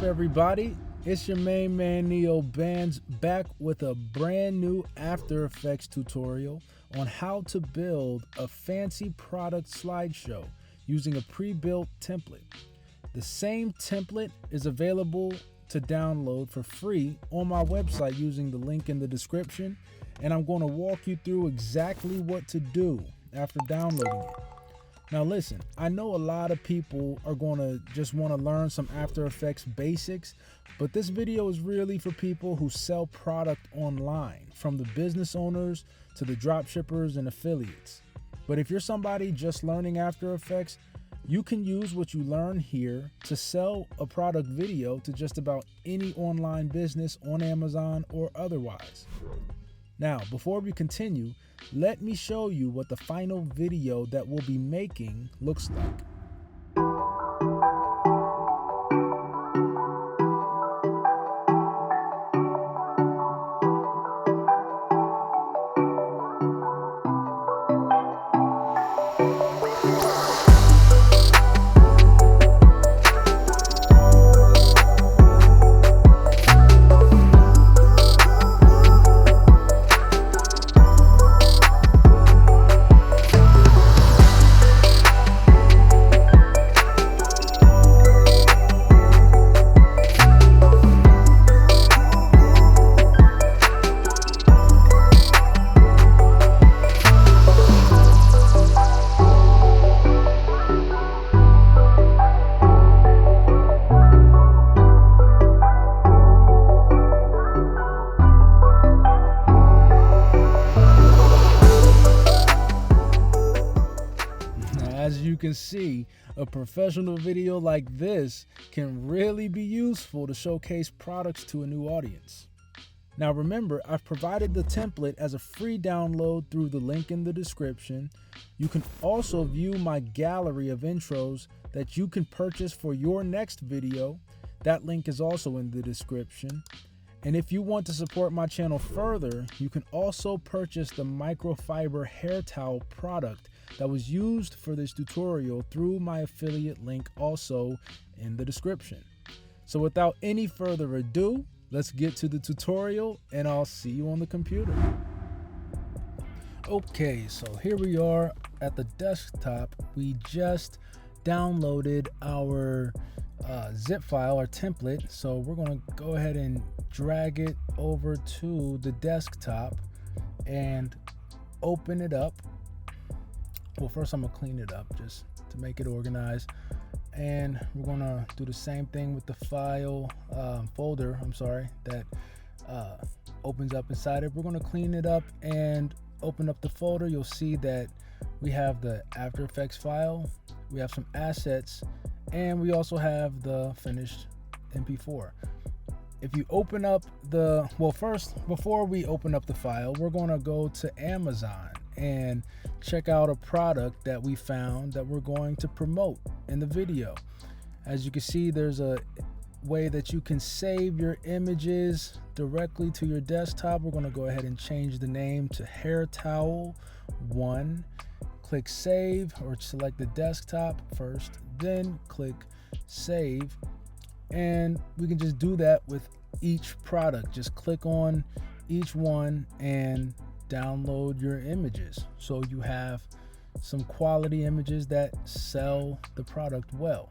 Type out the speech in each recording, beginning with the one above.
everybody? It's your main man Neo Bands back with a brand new After Effects tutorial on how to build a fancy product slideshow using a pre-built template. The same template is available to download for free on my website using the link in the description, and I'm going to walk you through exactly what to do after downloading it. Now listen, I know a lot of people are going to just want to learn some After Effects basics, but this video is really for people who sell product online, from the business owners to the drop shippers and affiliates. But if you're somebody just learning After Effects, you can use what you learn here to sell a product video to just about any online business on Amazon or otherwise. Now, before we continue, let me show you what the final video that we'll be making looks like. As you can see, a professional video like this can really be useful to showcase products to a new audience. Now remember, I've provided the template as a free download through the link in the description. You can also view my gallery of intros that you can purchase for your next video. That link is also in the description. And if you want to support my channel further, you can also purchase the microfiber hair towel product that was used for this tutorial through my affiliate link also in the description. So without any further ado, let's get to the tutorial and I'll see you on the computer. Okay, so here we are at the desktop. We just downloaded our zip file, our template. So we're going to go ahead and drag it over to the desktop and open it up. Well, first I'm gonna clean it up just to make it organized, and we're gonna do the same thing with the file folder, that opens up inside it. We're gonna clean it up and open up the folder. You'll see that we have the After Effects file, we have some assets, and we also have the finished MP4. If you open up before we open up the file, we're gonna go to Amazon and check out a product that we found that we're going to promote in the video. As you can see, there's a way that you can save your images directly to your desktop. We're going to go ahead and change the name to Hair Towel 1. Click Save, or select the desktop first, then click Save, and we can just do that with each product. Just click on each one and download your images so you have some quality images that sell the product well.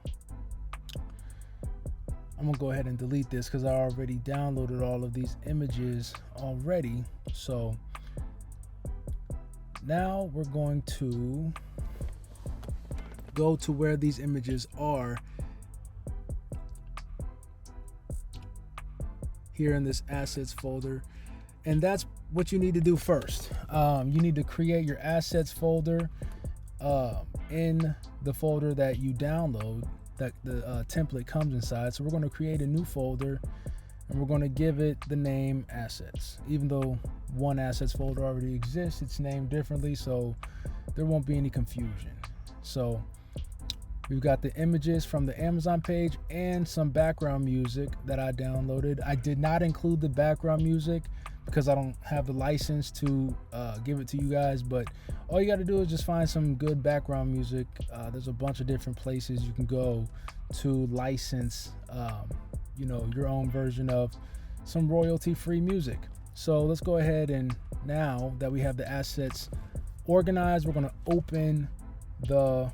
I'm gonna go ahead and delete this because I already downloaded all of these images already. So now we're going to go to where these images are here in this assets folder, and that's what you need to do first. You need to create your assets folder in the folder that you download, that the template comes inside. So we're going to create a new folder and we're going to give it the name assets. Even though one assets folder already exists, it's named differently, so there won't be any confusion. So we've got the images from the Amazon page and some background music that I downloaded. I did not include the background music because I don't have the license to give it to you guys, but all you got to do is just find some good background music. There's a bunch of different places you can go to license your own version of some royalty-free music. So let's go ahead, and now that we have the assets organized, we're going to open the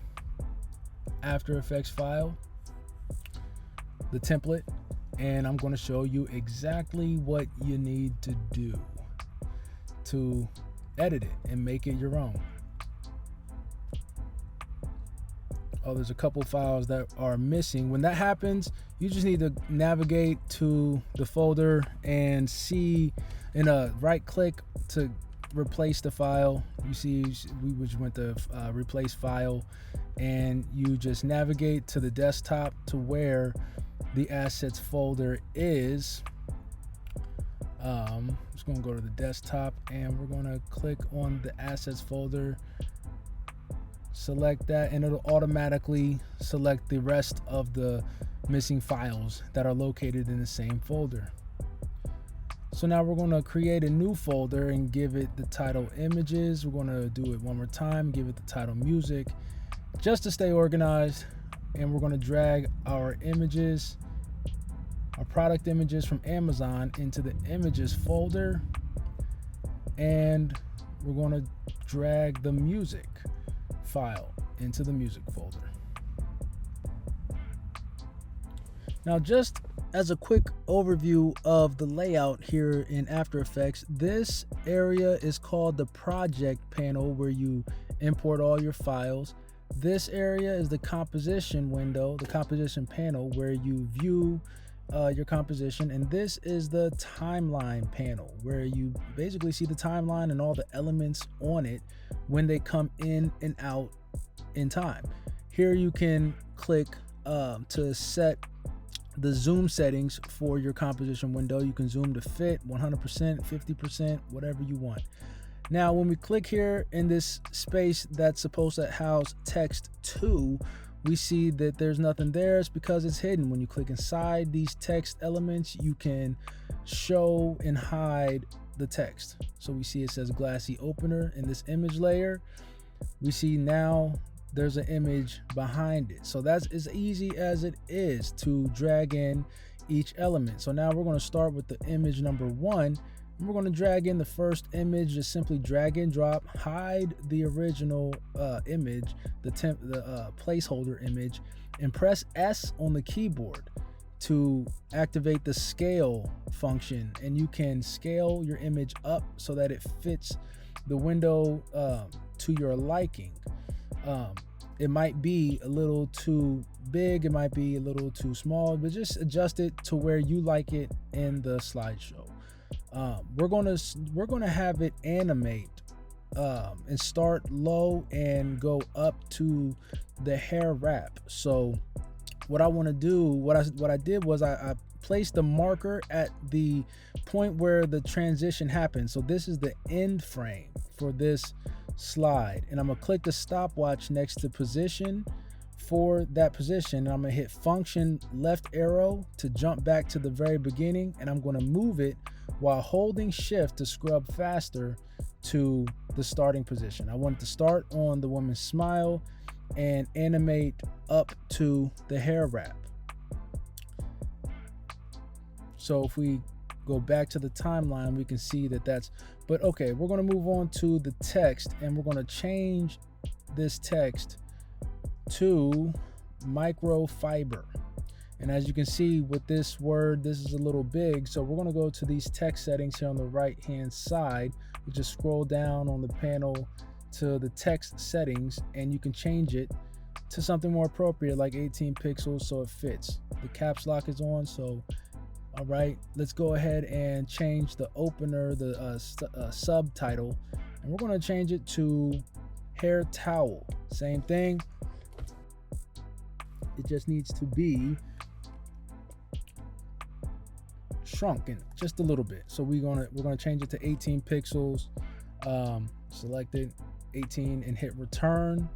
After Effects file, the template, and I'm going to show you exactly what you need to do to edit it and make it your own. Oh, there's a couple files that are missing. When that happens, you just need to navigate to the folder and see in a right click to replace the file. You see we just went to replace file, and you just navigate to the desktop to where the assets folder is. I'm just going to go to the desktop, and we're going to click on the assets folder, select that, and it'll automatically select the rest of the missing files that are located in the same folder. So now we're going to create a new folder and give it the title images. We're going to do it one more time, give it the title music, just to stay organized. And we're going to drag our images, our product images from Amazon, into the images folder, and we're going to drag the music file into the music folder. Now, just as a quick overview of the layout here in After Effects, this area is called the project panel, where you import all your files. This area is the composition window, the composition panel, where you view your composition. And this is the timeline panel, where you basically see the timeline and all the elements on it when they come in and out in time. Here you can click to set the zoom settings for your composition window. You can zoom to fit 100%, 50%, whatever you want. Now, when we click here in this space that's supposed to house text 2, we see that there's nothing there. It's because it's hidden. When you click inside these text elements, you can show and hide the text. So we see it says glassy opener in this image layer. We see now there's an image behind it. So that's as easy as it is to drag in each element. So now we're going to start with the image number 1. And we're going to drag in the first image. Just simply drag and drop, hide the original image, the placeholder image, and press S on the keyboard to activate the scale function. And you can scale your image up so that it fits the window to your liking. It might be a little too big, it might be a little too small, but just adjust it to where you like it in the slideshow. We're gonna have it animate and start low and go up to the hair wrap. So what I want to do, what I did was I placed the marker at the point where the transition happened. So this is the end frame for this slide, and I'm gonna click the stopwatch next to position for that position, and I'm gonna hit function left arrow to jump back to the very beginning, and I'm gonna move it while holding shift to scrub faster to the starting position. I want it to start on the woman's smile and animate up to the hair wrap. So if we go back to the timeline, we can see that that's, but okay, we're going to move on to the text, and we're going to change this text to microfiber. And as you can see with this word, this is a little big, so we're going to go to these text settings here on the right hand side. You just scroll down on the panel to the text settings, and you can change it to something more appropriate, like 18 pixels, so it fits. The caps lock is on, so all right, let's go ahead and change the opener, the subtitle, and we're going to change it to hair towel. Same thing, it just needs to be shrunken just a little bit. So we're gonna change it to 18 pixels. Select it, 18, and hit return.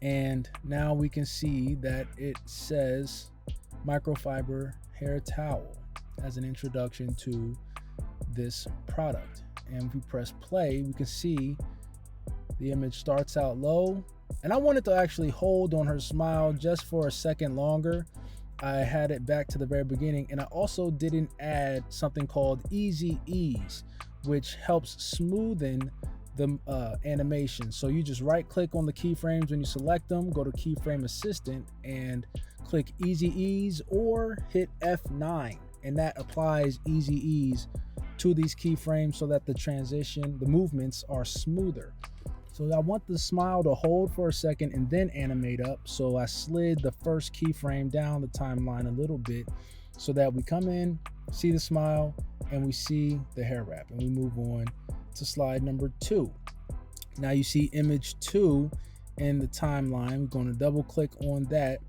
And now we can see that it says microfiber hair towel as an introduction to this product. And if we press play, we can see the image starts out low, and I wanted to actually hold on her smile just for a second longer. I had it back to the very beginning, and I also didn't add something called Easy Ease, which helps smoothen the animation. So you just right click on the keyframes when you select them, go to Keyframe Assistant and click Easy Ease, or hit F9, and that applies Easy Ease to these keyframes so that the movements are smoother. So I want the smile to hold for a second and then animate up. So I slid the first keyframe down the timeline a little bit so that we come in, see the smile, and we see the hair wrap, and we move on to slide number 2. Now you see image 2 in the timeline. We're going to double click on that,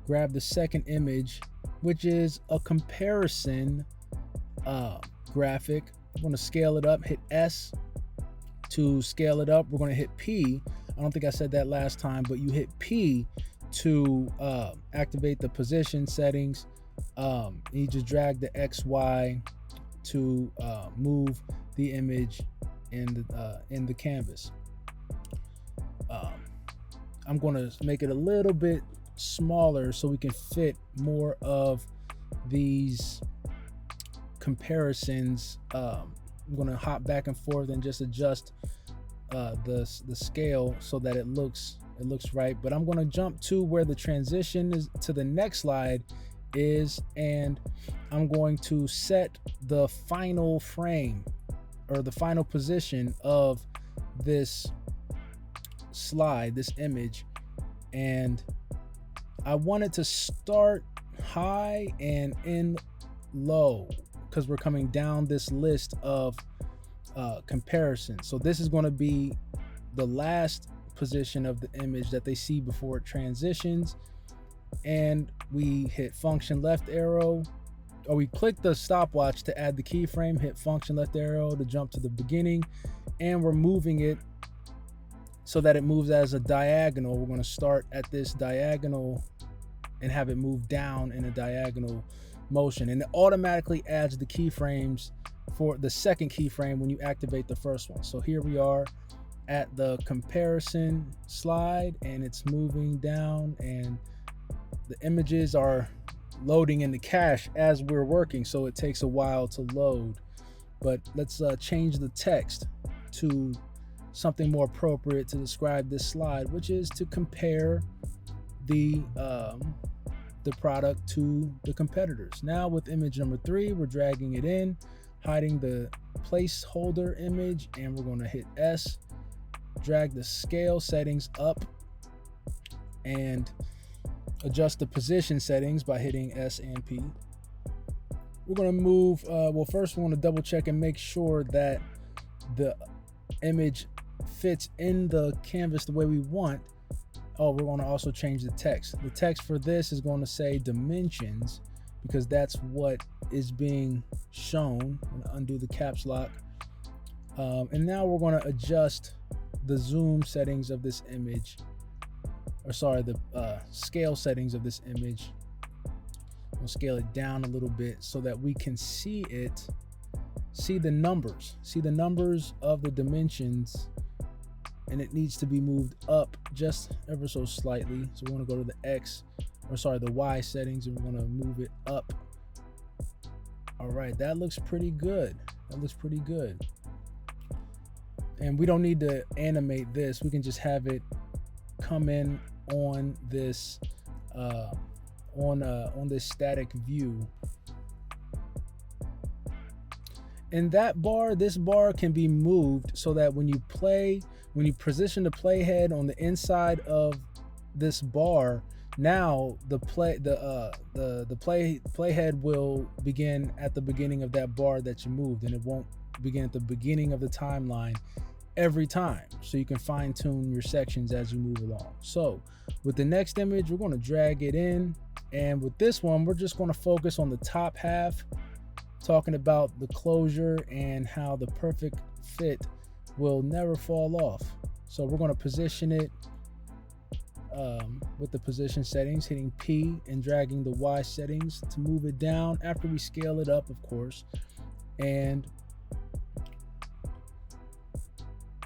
grab the second image, which is a comparison graphic. I'm going to scale it up, hit S to scale it up. We're going to hit P. I don't think I said that last time, but you hit P to activate the position settings. You just drag the XY to move the image in the canvas. I'm going to make it a little bit smaller so we can fit more of these comparisons. I'm going to hop back and forth and just adjust the scale so that it looks right. But I'm going to jump to where the transition is to the next slide is, and I'm going to set the final frame or the final position of this slide, this image, and I want it to start high and end low because we're coming down this list of comparisons. So this is going to be the last position of the image that they see before it transitions, and we hit function left arrow, or we click the stopwatch to add the keyframe, hit function left arrow to jump to the beginning, and we're moving it so that it moves as a diagonal. We're going to start at this diagonal and have it move down in a diagonal motion, and it automatically adds the keyframes for the second keyframe when you activate the first one. So here we are at the comparison slide, and it's moving down, and the images are loading in the cache as we're working, so it takes a while to load. But let's change the text to something more appropriate to describe this slide, which is to compare the product to the competitors. Now with image number 3, we're dragging it in, hiding the placeholder image, and we're going to hit S, drag the scale settings up, and adjust the position settings by hitting S and P. We're going to move, well, first we want to double check and make sure that the image fits in the canvas the way we want. Oh, we're going to also change the text. The text for this is going to say dimensions because that's what is being shown. I'm going to undo the caps lock. And now we're going to adjust the zoom settings of this image, or sorry, the scale settings of this image. We'll scale it down a little bit so that we can see it, see the numbers of the dimensions, and it needs to be moved up just ever so slightly. So we want to go to the Y settings, and we're going to move it up. All right, that looks pretty good. And we don't need to animate this. We can just have it come in on this on this static view. And that bar, this bar can be moved so that when you position the playhead on the inside of this bar, now the playhead will begin at the beginning of that bar that you moved, and it won't begin at the beginning of the timeline every time. So you can fine tune your sections as you move along. So with the next image, we're going to drag it in, and with this one, we're just going to focus on the top half, talking about the closure and how the perfect fit will never fall off. So we're going to position it with the position settings, hitting P and dragging the Y settings to move it down after we scale it up, of course. And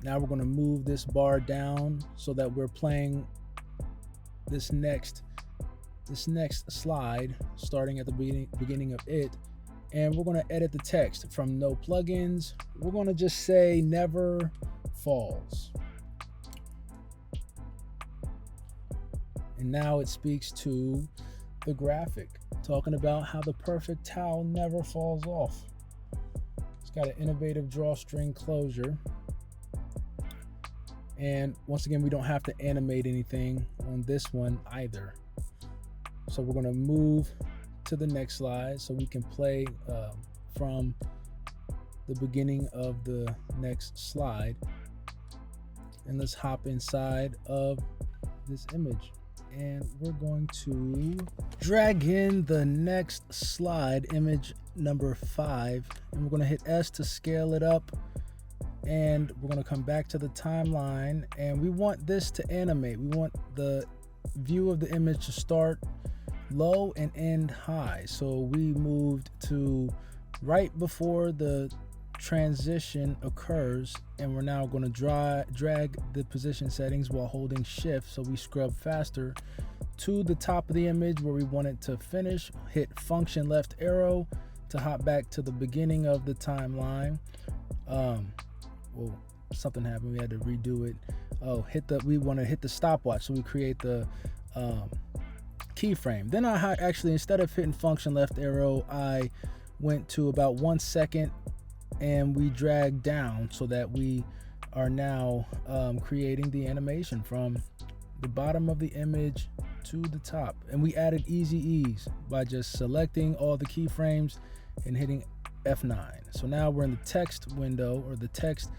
now we're going to move this bar down so that we're playing this next this next slide, starting at the beginning of it, and we're going to edit the text from no plugins. We're going to just say never falls. And now it speaks to the graphic, talking about how the perfect towel never falls off. It's got an innovative drawstring closure. And once again, we don't have to animate anything on this one either. So we're going to move to the next slide so we can play from the beginning of the next slide. And let's hop inside of this image. And we're going to drag in the next slide, image number 5, and we're going to hit S to scale it up. And we're going to come back to the timeline, and we want this to animate. We want the view of the image to start low and end high. So we moved to right before the transition occurs, and we're now going to drag the position settings while holding shift, so we scrub faster to the top of the image where we want it to finish. Hit function left arrow to hop back to the beginning of the timeline. Well, something happened, we had to redo it. We want to hit the stopwatch, so we create the keyframe. Then I actually, instead of hitting function left arrow, I went to about 1 second and we drag down so that we are now creating the animation from the bottom of the image to the top. And we added easy ease by just selecting all the keyframes and hitting F9. So now we're in the text window, or the text,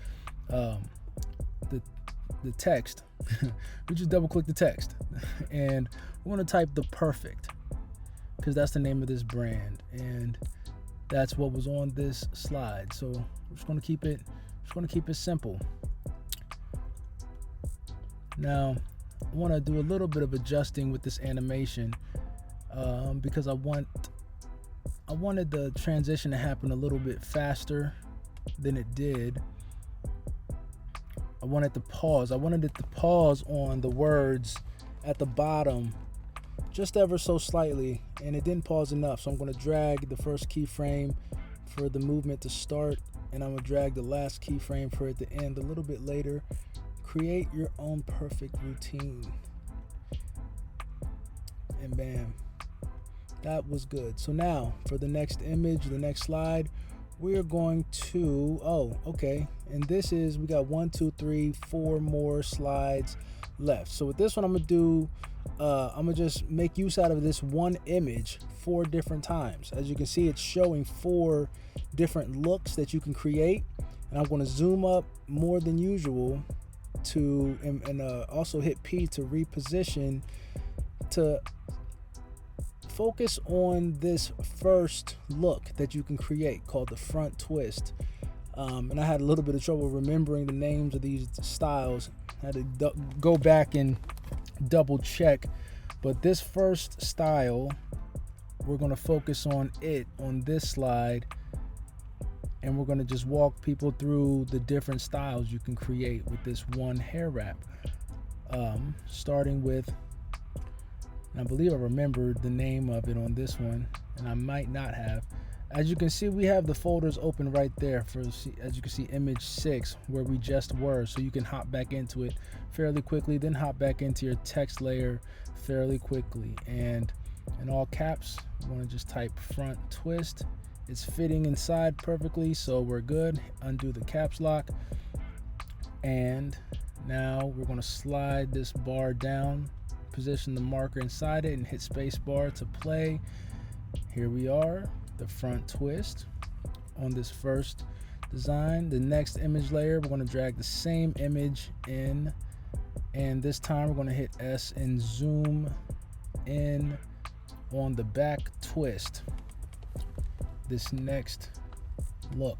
the text. We just double click the text and we want to type the perfect, because that's the name of this brand, and that's what was on this slide. So we're just going to keep it simple. Now I want to do a little bit of adjusting with this animation because I wanted the transition to happen a little bit faster than it did. I wanted it to pause on the words at the bottom just ever so slightly, and it didn't pause enough. So I'm going to drag the first keyframe for the movement to start, and I'm going to drag the last keyframe for it to end a little bit later. Create your own perfect routine. And bam, that was good. So now for the next image, the next slide, we're going to, and this is, we got 1, 2, 3, 4 more slides left. So with this one, I'm gonna do, I'm gonna just make use out of this one image 4 different times. As you can see, it's showing 4 different looks that you can create, and I'm going to zoom up more than usual to and also hit P to reposition, to focus on this first look that you can create called the front twist. And I had a little bit of trouble remembering the names of these styles. I had to go back and double check, but this first style, we're going to focus on it on this slide, and we're going to just walk people through the different styles you can create with this one hair wrap. Starting with, I believe I remembered the name of it on this one, and I might not have. As you can see, we have the folders open right there for, as you can see, image 6 where we just were, so you can hop back into it fairly quickly, then hop back into your text layer fairly quickly. And in all caps, we want to just type front twist. It's fitting inside perfectly, so we're good. Undo the caps lock, and now we're going to slide this bar down, position the marker inside it, and hit Spacebar to play. Here we are, the front twist on this first design. The next image layer, we're going to drag the same image in, and this time we're going to hit S and zoom in on the back twist, this next look.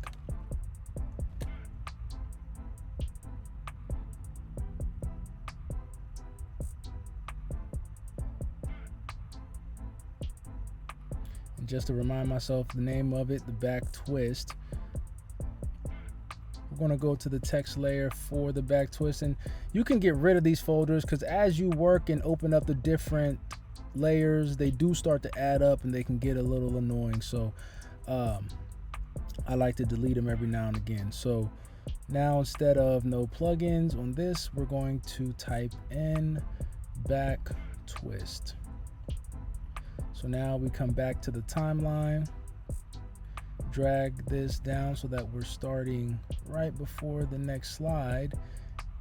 And just to remind myself the name of it, the back twist, we're going to go to the text layer for the back twist. And you can get rid of these folders, because as you work and open up the different layers, they do start to add up and they can get a little annoying. So I like to delete them every now and again. So now instead of no plugins on this, we're going to type in back twist. So now we come back to the timeline, drag this down so that we're starting right before the next slide,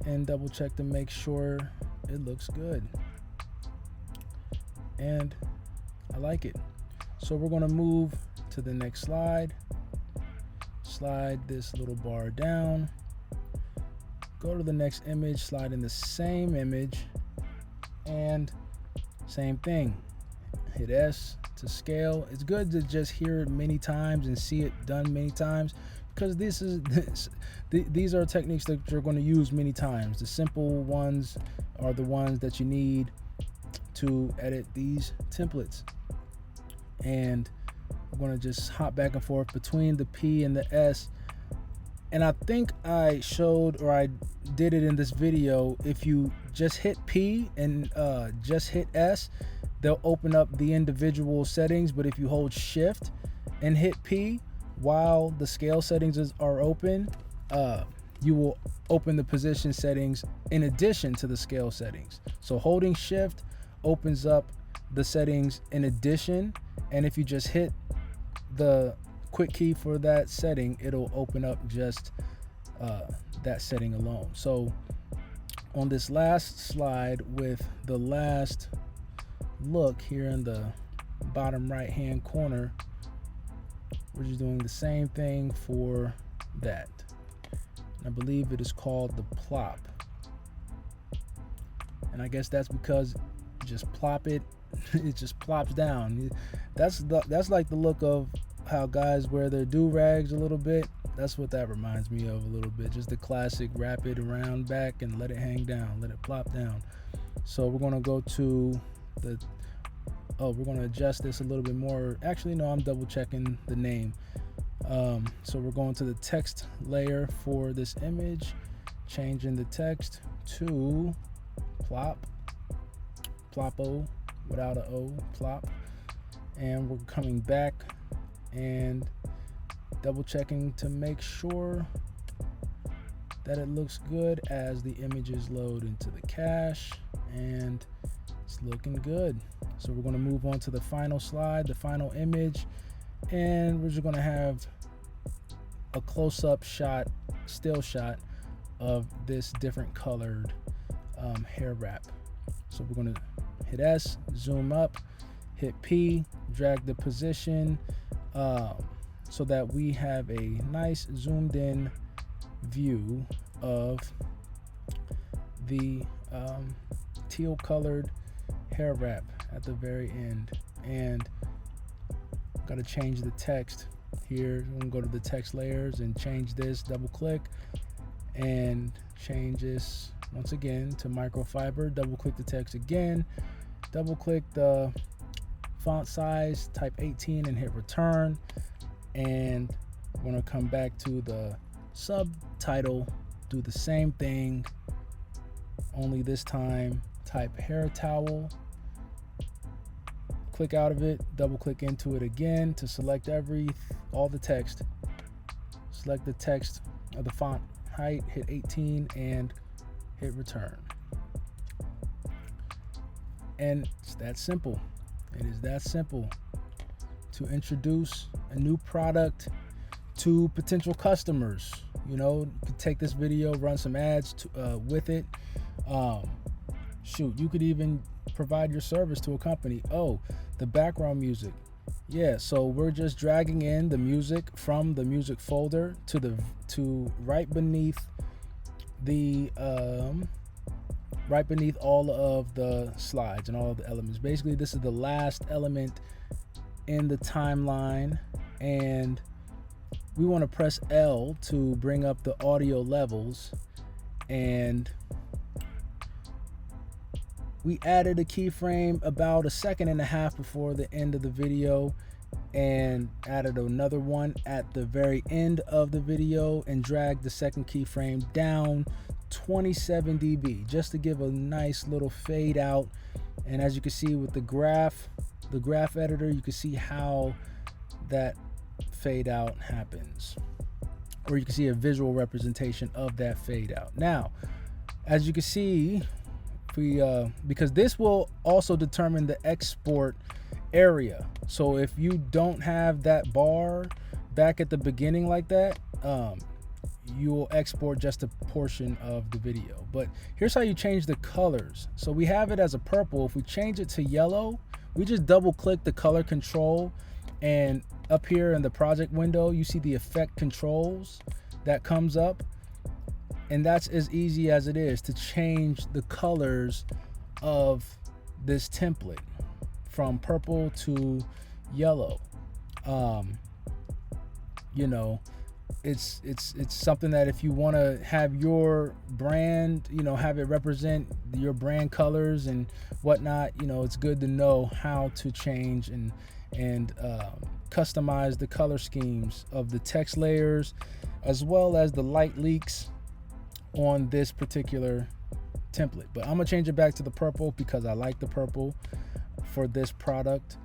and double check to make sure it looks good. And I like it. So we're going to move to the next slide, slide this little bar down, go to the next image, slide in the same image, and same thing, hit S to scale. It's good to just hear it many times and see it done many times, because these are techniques that you're going to use many times. The simple ones are the ones that you need to edit these templates. And I'm going to just hop back and forth between the P and the S. And I think I showed, or I did it in this video, if you just hit P and just hit S, they'll open up the individual settings. But if you hold Shift and hit P while the scale settings are open, you will open the position settings in addition to the scale settings. So holding Shift opens up the settings in addition, and if you just hit the quick key for that setting, it'll open up just that setting alone. So on this last slide with the last look here in the bottom right hand corner, we're just doing the same thing for that. I believe it is called the plop, and I guess that's because you just plop it, it just plops down. That's like the look of how guys wear their do-rags a little bit. That's what that reminds me of a little bit. Just the classic wrap it around back and let it hang down, let it plop down. So we're going to go to the, we're going to adjust this a little bit more. Actually, no, I'm double checking the name. So we're going to the text layer for this image, changing the text to plop, plopo without a O, plop. And we're coming back and double checking to make sure that it looks good as the images load into the cache, and it's looking good. So we're going to move on to the final slide, the final image, and we're just going to have a close-up shot, still shot of this different colored hair wrap. So we're going to hit S, zoom up, hit P, drag the position so that we have a nice zoomed in view of the teal colored hair wrap at the very end. And got to change the text here. I'm gonna go to the text layers and change this, double click and change this once again to microfiber, double click the text again, double click the font size, type 18 and hit return. And we're gonna come back to the subtitle, do the same thing, only this time type hair towel, click out of it, double click into it again to select all the text, select the text of the font height, hit 18 and hit return. And it's that simple. It is that simple to introduce a new product to potential customers. You know, you could take this video, run some ads with it. Shoot, you could even provide your service to a company. Oh, the background music. Yeah, so we're just dragging in the music from the music folder to right beneath the right beneath all of the slides and all of the elements. Basically, this is the last element in the timeline, and we want to press L to bring up the audio levels. And we added a keyframe about 1.5 seconds before the end of the video, and added another one at the very end of the video, and dragged the second keyframe down 27 dB just to give a nice little fade out And as you can see with the graph editor, you can see how that fade out happens, or you can see a visual representation of that fade out. Now, as you can see, because this will also determine the export area. So if you don't have that bar back at the beginning like that, you will export just a portion of the video. But here's how you change the colors. So we have it as a purple. If we change it to yellow, we just double click the color control, and up here in the project window, you see the effect controls that comes up. And that's as easy as it is to change the colors of this template from purple to yellow. You know, it's something that if you want to have your brand, you know, have it represent your brand colors and whatnot, you know, it's good to know how to change and customize the color schemes of the text layers, as well as the light leaks on this particular template. But I'm gonna change it back to the purple because I like the purple for this product,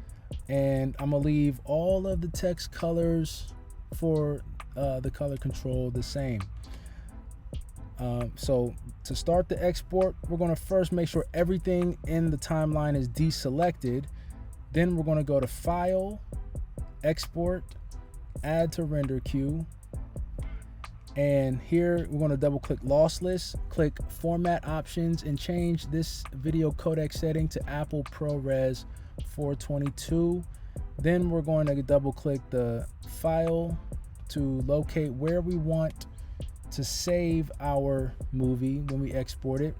and I'm gonna leave all of the text colors for the color control the same. So to start the export, we're going to first make sure everything in the timeline is deselected. Then we're going to go to File, Export, Add to Render Queue. And here we're going to double click Lossless, click Format Options, and change this video codec setting to Apple ProRes 422. Then we're going to double click the file to locate where we want to save our movie when we export it.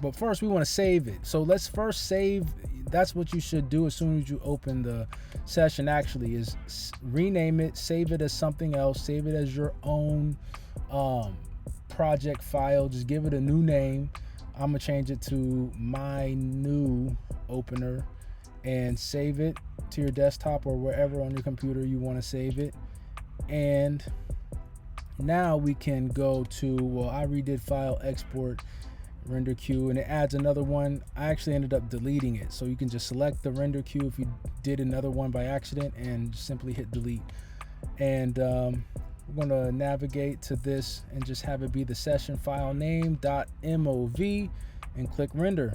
But first we want to save it. So let's first save. That's what you should do as soon as you open the session, actually, is rename it, save it as something else, save it as your own project file. Just give it a new name. I'm gonna change it to My New Opener and save it to your desktop or wherever on your computer you want to save it. And now we can go to, well, I redid File, Export, Render Queue, and it adds another one. I actually ended up deleting it, so you can just select the render queue if you did another one by accident and simply hit delete. And we're going to navigate to this and just have it be the session file name .mov and click render.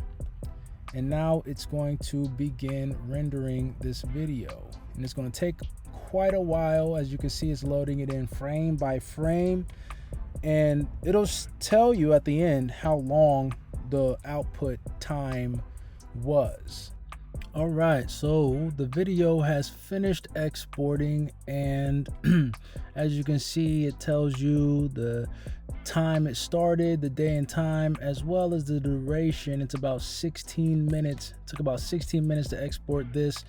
And now it's going to begin rendering this video, and it's going to take quite a while. As you can see, it's loading it in frame by frame, and it'll tell you at the end how long the output time was. All right, so the video has finished exporting, and as you can see, it tells you the time it started, the day and time, as well as the duration. It's about 16 minutes. It took about 16 minutes to export this.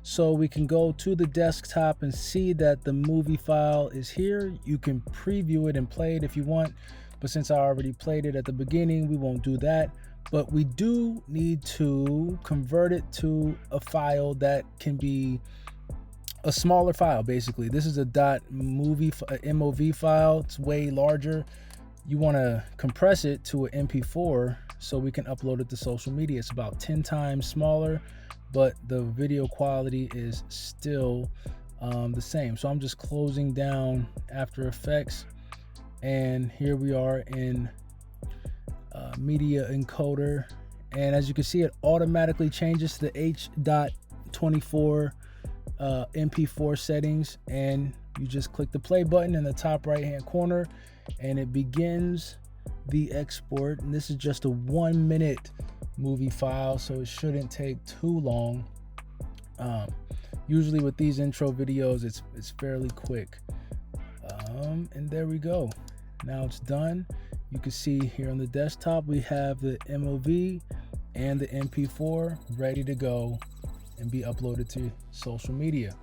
So we can go to the desktop and see that the movie file is here. You can preview it and play it if you want, but since I already played it at the beginning, we won't do that. But we do need to convert it to a file that can be a smaller file. Basically, this is a .mov file. It's way larger. You want to compress it to an MP4 so we can upload it to social media. It's about 10 times smaller, but the video quality is still the same. So I'm just closing down After Effects, and here we are in Media Encoder, and as you can see, it automatically changes to the H.24 MP4 settings, and you just click the play button in the top right hand corner and it begins the export. And this is just a 1 minute movie file, so it shouldn't take too long. Usually with these intro videos, it's fairly quick. And there we go. Now it's done. You can see here on the desktop we have the MOV and the MP4 ready to go and be uploaded to social media.